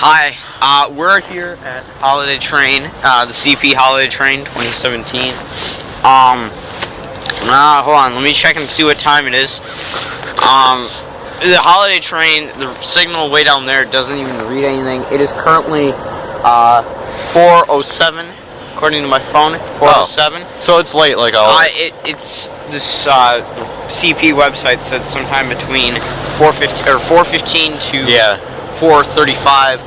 Hi, we're here at Holiday Train, the CP Holiday Train 2017. Hold on, let me check and see what time it is. The Holiday Train, the signal way down there doesn't even read anything. It is currently 4:07, according to my phone. 4:07. Oh, so it's late, like always. It's this CP website said sometime between 4:15 to 4:35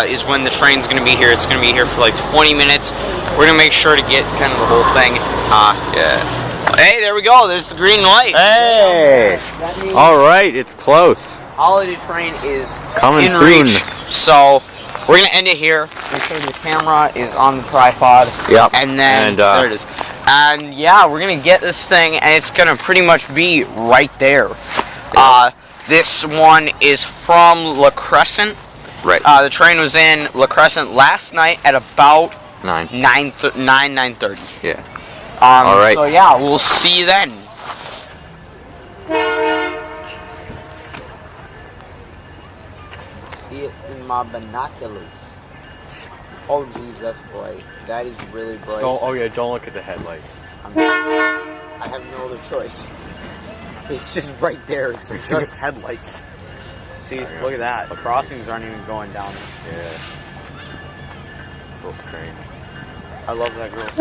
is when the train's going to be here. It's going to be here for like 20 minutes. We're going to make sure to get kind of the whole thing. Hey, there we go. There's the green light. Hey! All right, it's close. Holiday Train is coming in soon. Reach. So we're going to end it here. Make sure the camera is on the tripod. Yep. And then there it is. And yeah, we're going to get this thing, and it's going to pretty much be right there. Yep. This one is from La Crescent. Right. The train was in La Crescent last night at about 9:30. Yeah. All right. So yeah, we'll see you then. See it in my binoculars. Oh geez, that's bright. That is really bright. Don't look at the headlights. I have no other choice. It's just right there. It's just headlights. See, look at that. The crossings aren't even going down. Yeah. A little strange. I love that girl. Oh,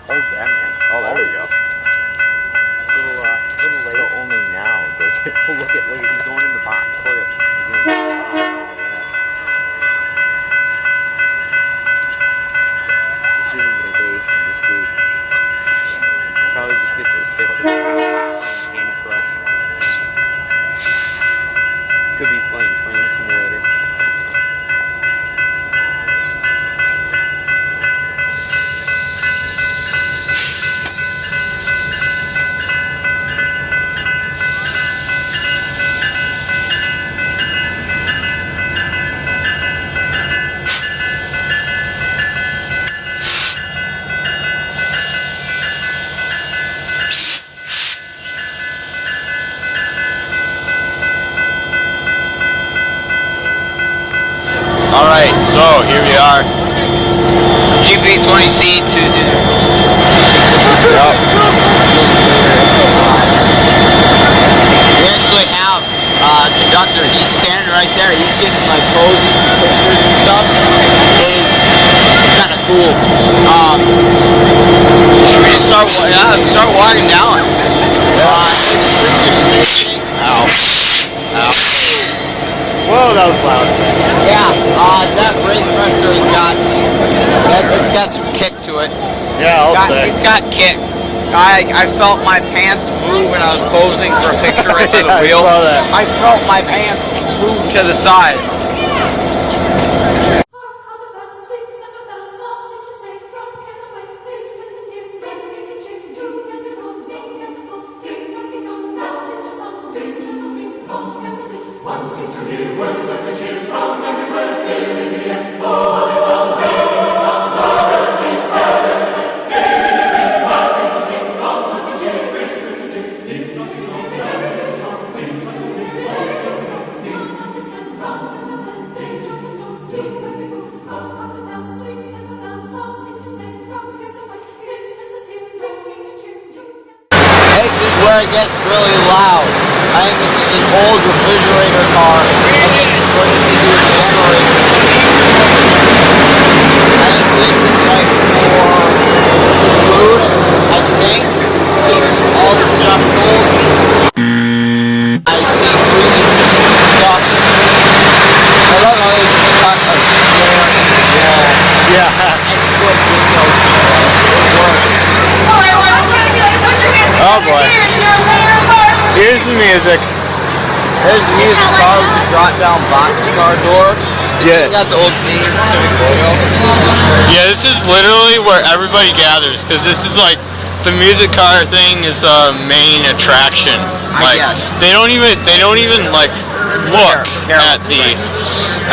damn, man. Oh, there we go. Little late. So only now does it. Oh, look at, he's going in the box. Look at, he's going to probably just gets the stick with Candy Crush. Could be playing Train Simulator. Alright, so here we are. GP20C to the... Yep. We actually have a conductor. He's standing right there. He's getting like poses and pictures and stuff. It's kind of cool. Should we just start walking down? Ow. Whoa, that was loud. Yeah, that brake pressure has got, it's got some kick to it. Yeah, I'll say. It's got kick. I felt my pants move when I was posing for a picture right by the wheel. I saw that. I felt my pants move to the side. This is where it gets really loud. I think this is an old refrigerator car and it's put into a generator. I think this is like for food, I think. Keeps all the stuff cold. I see freezing stuff. I love how they just cut a square in the wall. Yeah. And put windows in it. It works. Oh boy. Here's the music. There's the music car with the drop-down boxcar door. Yeah. Got the old Canadian Pacific logo. Yeah, this is literally where everybody gathers, because this is like the music car thing is a main attraction. Like they don't even like look at the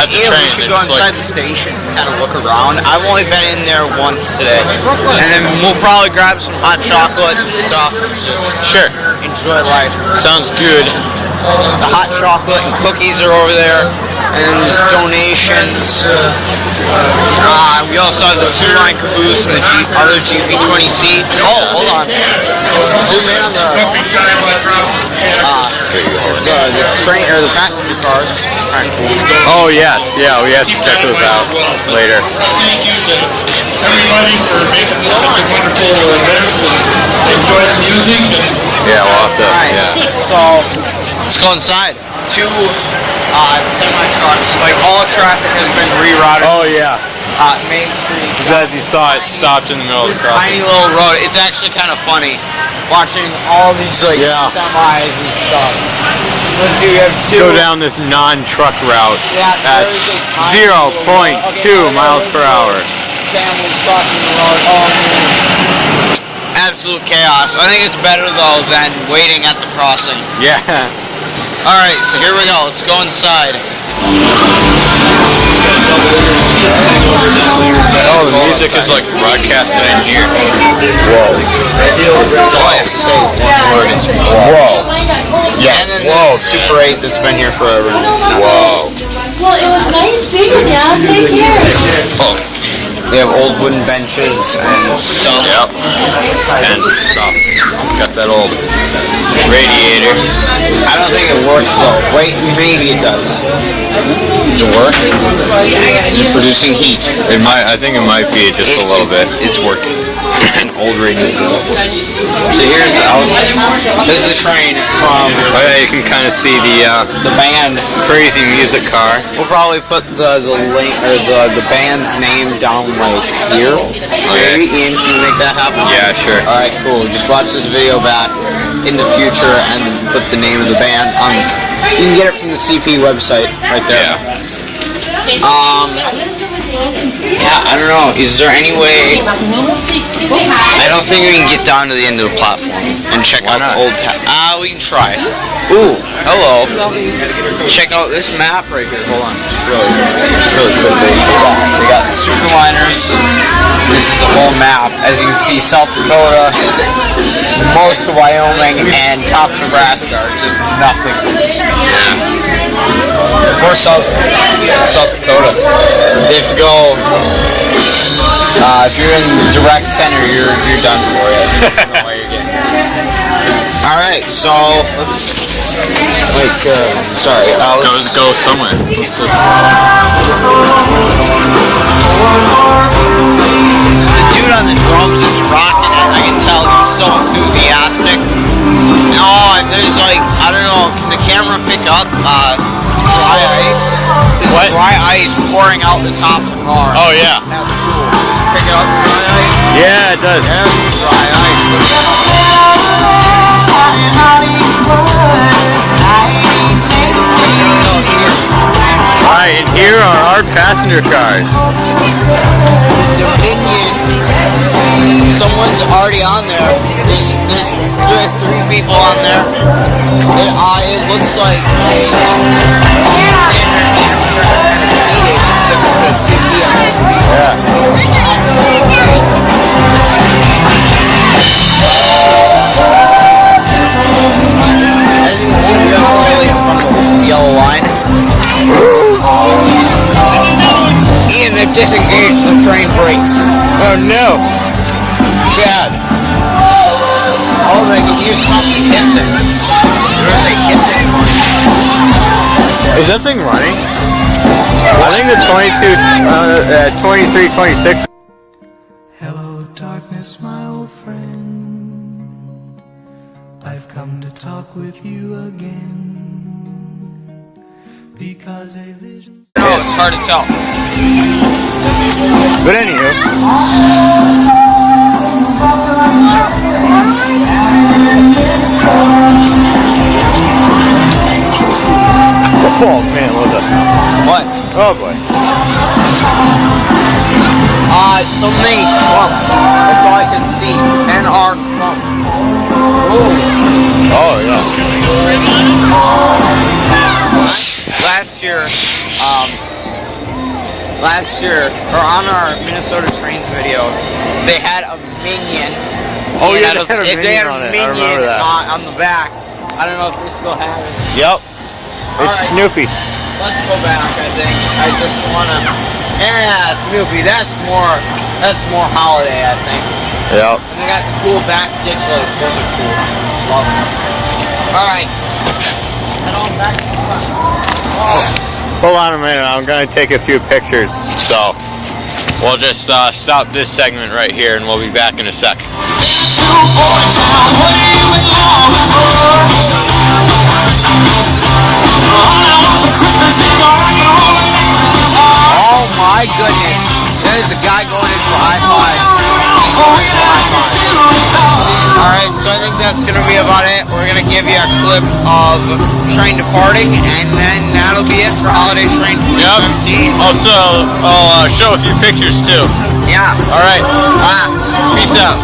train. We should go inside the station, kind of look around. I've only been in there once today, and then we'll probably grab some hot chocolate and stuff. And just sure enjoy life. Sounds good. The hot chocolate and cookies are over there. And there's donations. We also have the C-Line caboose and the other GP20C. Oh, hold on. Zoom in on the train or the passenger cars. Oh yes, yeah, we have to check those out later. Thank you to everybody for making this such a wonderful event. Enjoy the music. Yeah, we'll have to. Right. Yeah. So let's go inside. Two semi trucks. Like all traffic has been rerouted. Oh yeah. Main Street. Because as you saw, it stopped in the middle of the Tiny crossing. little road. It's actually kind of funny watching all these semis and stuff. Let's see, we have two. Go down this non-truck route at 0.2 miles per hour. Families crossing the road. Oh man. Absolute chaos. I think it's better though than waiting at the crossing. Yeah. Alright, so here we go. Let's go inside. Oh, the music is like broadcasted in here. Whoa. That's all I have to say is one word. It's Whoa. yeah. And then there's the Super 8 that's been here forever. Whoa. Well, it was nice seeing you. Take care. Oh. We have old wooden benches and stuff. Yep. And stuff. Got that old radiator. I don't think it works though. Wait, maybe it does. Does it work? Is it producing heat? It might. I think it might be just a little bit. It's working. It's an old radiator. So here's the outlet. This is the train from. Oh yeah, you can kind of see the band. crazy music car. We'll probably put the link or the band's name down like here. Maybe Ian, can you make that happen? Yeah, sure. All right, cool. Just watch this video back in the future and put the name of the band on. You can get it from the CP website right there. Yeah, I don't know. Is there any way? I don't think we can get down to the end of the platform and check out the old. We can try. Ooh, hello. Check out this map right here. Hold on, just really quickly. We got the Superliners. This is the whole map. As you can see, South Dakota, most of Wyoming, and top Nebraska are just nothingness. Yeah. Or South Dakota. If you go, if you're in the direct center, you're done for it. There's no way you're getting it. All right, so let's sorry. Let's Go somewhere. The dude on the drums is rocking it. I can tell he's so enthusiastic. Oh, and there's like, I don't know, can the camera pick up dry ice? There's What? dry ice pouring out the top of the car. Oh yeah. That's cool. Pick it up, dry ice? Yeah, it does. There's dry ice. Alright, and here are our passenger cars. Dominion. Someone's already on there. There's 3 people on there. It looks like except it says CP on it. Yeah. As you can see, we are really in front of the yellow line. And they've disengaged the train brakes. Oh no. Bad. Oh, they can hear something hissing. What are they hissing? Is that thing running? I think the 23, 26. Hello, darkness, my old friend. I've come to talk with you again. Because a vision. No, it's hard to tell. But anywho. Oh man, what the? What? Oh boy. Something clump. That's all I can see. NR clump. Ooh. Oh yeah. Last year, or on our Minnesota Trains video, they had a minion. Oh yeah, they had a on it. I remember that. on the back I don't know if they still have it. Yep. It's Alright. Snoopy. Let's go back, I think. I just wanna... Yeah, Snoopy, that's more holiday, I think. Yep. And they got the cool back ditch lights, those are cool. Love them. Alright. Head on back to the bus. Hold on a minute, I'm gonna take a few pictures. So, we'll just stop this segment right here and we'll be back in a sec. Oh my goodness. There's a guy going in for high fives. Alright, so I think that's going to be about it. We're going to give you a clip of train departing, and then that'll be it for Holiday Train 2017. Yep. Also, I'll show a few pictures too. Yeah. Alright. Peace out.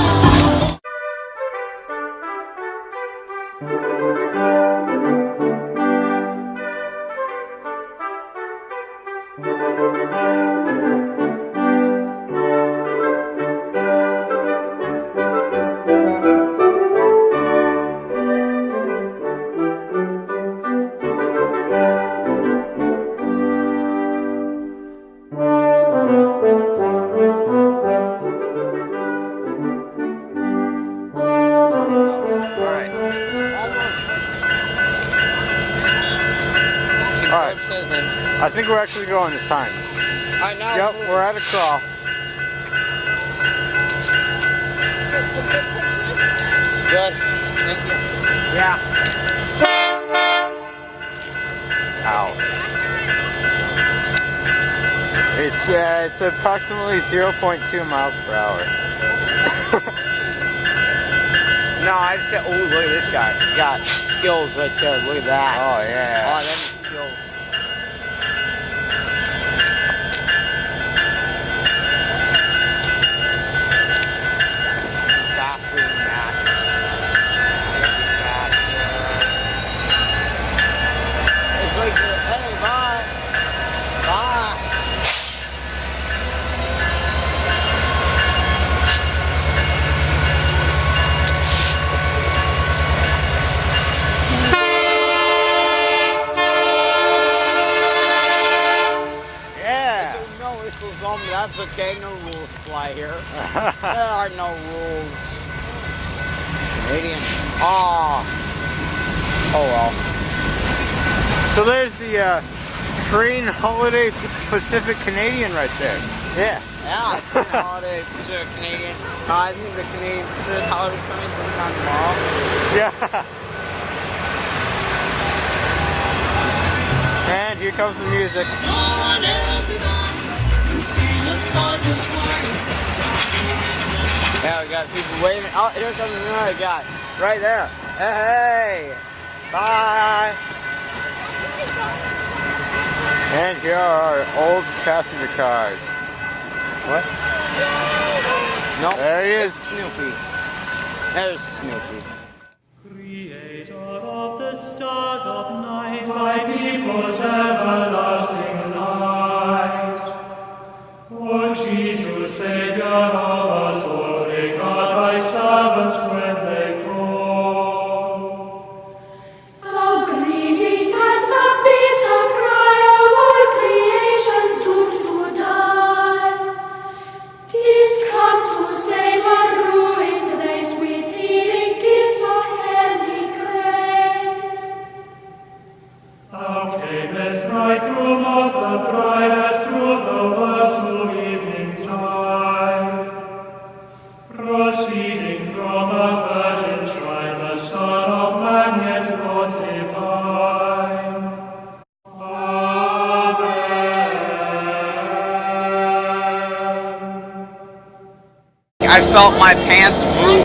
Alright. I think we're actually going this time. Alright, now. Yep, we're at a crawl. Good. Thank you. Yeah. Ow. It's approximately 0.2 miles per hour. No, I said, oh, look at this guy. He got skills right there. Look at that. Oh, yeah. Oh, them skills. Faster than that. Faster. It's like, hey, bye. Bye. That's okay, no rules apply here. There are no rules. Canadian. Oh well. So there's the train Holiday Pacific Canadian right there. Yeah. Yeah, Holiday Pacific Canadian. I think the Canadian Pacific Holiday train sometime tomorrow. Yeah. And here comes the music. Yeah, we got people waving. Oh, here comes another guy. Right there. Hey! Bye! And here are our old passenger cars. What? No. There he is. Snoopy. There's Snoopy. Creator of the stars of night, thy people's everlasting light. O Jesus, Savior of us all, regard thy servants when they call. Thou grieving at the bitter cry of all creation doomed to die, didst come to save a ruined race with healing gifts of heavenly grace. Thou camest, bridegroom of the bride, as through the world to evening time. Proceeding from a virgin shrine, the Son of Man, yet God divine. Amen. I felt my pants move.